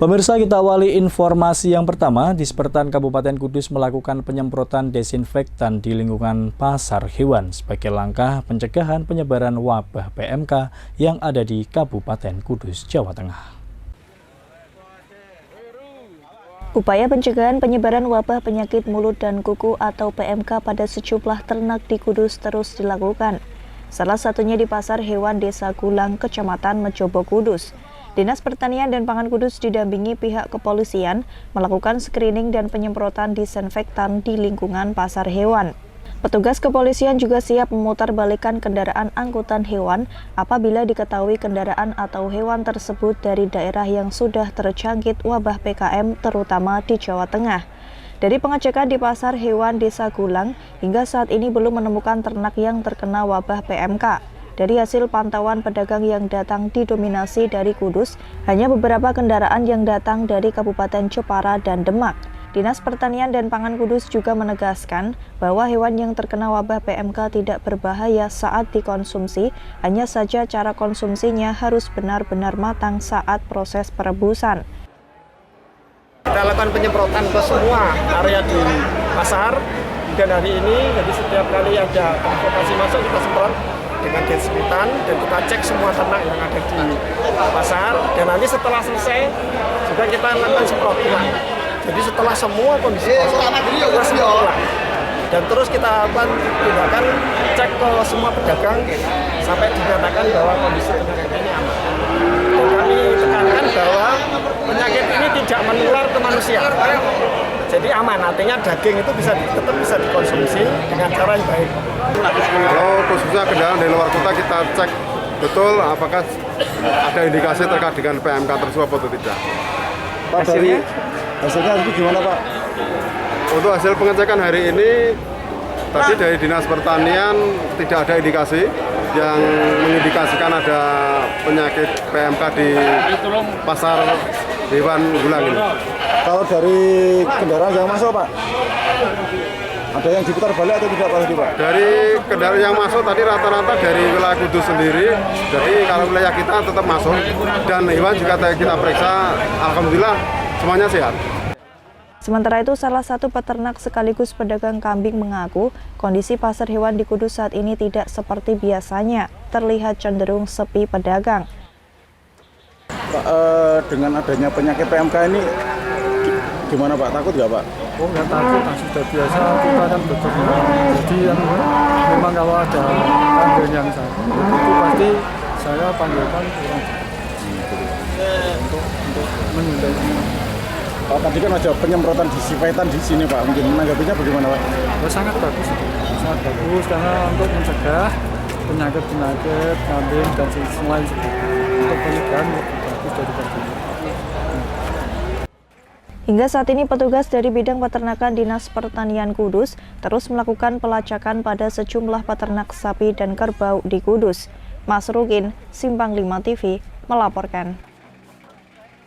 Pemirsa, kita awali informasi yang pertama. Dispertan Kabupaten Kudus melakukan penyemprotan desinfektan di lingkungan pasar hewan sebagai langkah pencegahan penyebaran wabah PMK yang ada di Kabupaten Kudus, Jawa Tengah. Upaya pencegahan penyebaran wabah penyakit mulut dan kuku atau PMK pada sejumlah ternak di Kudus terus dilakukan. Salah satunya di Pasar Hewan Desa Gulang, Kecamatan Mejobo, Kudus. Dinas Pertanian dan Pangan Kudus didampingi pihak kepolisian melakukan screening dan penyemprotan disinfektan di lingkungan pasar hewan. Petugas kepolisian juga siap memutarbalikkan kendaraan angkutan hewan apabila diketahui kendaraan atau hewan tersebut dari daerah yang sudah terjangkit wabah PKM terutama di Jawa Tengah. Dari pengecekan di Pasar Hewan Desa Gulang, hingga saat ini belum menemukan ternak yang terkena wabah PMK. Dari hasil pantauan pedagang yang datang didominasi dari Kudus, hanya beberapa kendaraan yang datang dari Kabupaten Jepara dan Demak. Dinas Pertanian dan Pangan Kudus juga menegaskan bahwa hewan yang terkena wabah PMK tidak berbahaya saat dikonsumsi, hanya saja cara konsumsinya harus benar-benar matang saat proses perebusan. Kita lakukan penyemprotan ke semua area di pasar, dan hari ini jadi setiap kali ada transportasi masuk kita semprot dengan desinfektan dan kita cek semua ternak yang ada di pasar, dan nanti setelah selesai juga kita lakukan semprot ulang. Jadi setelah semua kondisi kita semprot ulang, dan terus kita lakukan tindakan cek ke semua pedagang sampai dinyatakan bahwa kondisi ternak ini aman. Dan kami tekankan bahwa penyakit ini tidak menular ke manusia. Jadi aman, artinya daging itu tetap bisa dikonsumsi dengan cara yang baik. Kalau khususnya kendaraan dari luar kota kita cek betul apakah ada indikasi terkait dengan PMK tersebut atau tidak. Pak, hasilnya itu gimana, Pak? Untuk hasil pengecekan hari ini, tadi dari Dinas Pertanian tidak ada indikasi yang mengindikasikan ada penyakit PMK di Pasar Hewan Gulang ini. Kalau dari kendaraan yang masuk, Pak, ada yang diputar balik atau tidak, Pak? Dari kendaraan yang masuk tadi rata-rata dari wilayah Kudus sendiri. Jadi kalau wilayah kita tetap masuk, dan hewan juga kita periksa, alhamdulillah semuanya sehat. Sementara itu, salah satu peternak sekaligus pedagang kambing mengaku kondisi pasar hewan di Kudus saat ini tidak seperti biasanya, terlihat cenderung sepi pedagang. Pak, dengan adanya penyakit PMK ini, gimana Pak? Takut nggak, Pak? Oh, nggak takut, sudah biasa kita kan bekerja. Jadi memang kalau ada kambing yang sakit, itu pasti saya panggilkan untuk menghindari. Pak, tadi kan ada penyemprotan disinfektan di sini, Pak. Mungkin menanggapinya bagaimana, Pak? Ya, sangat bagus karena untuk mencegah penyakit kambing dan selain untuk pencegahan lebih bagus daripada ini. Hingga saat ini petugas dari bidang peternakan Dinas Pertanian Kudus terus melakukan pelacakan pada sejumlah peternak sapi dan kerbau di Kudus. Mas Rukin, Simpang 5 TV, melaporkan.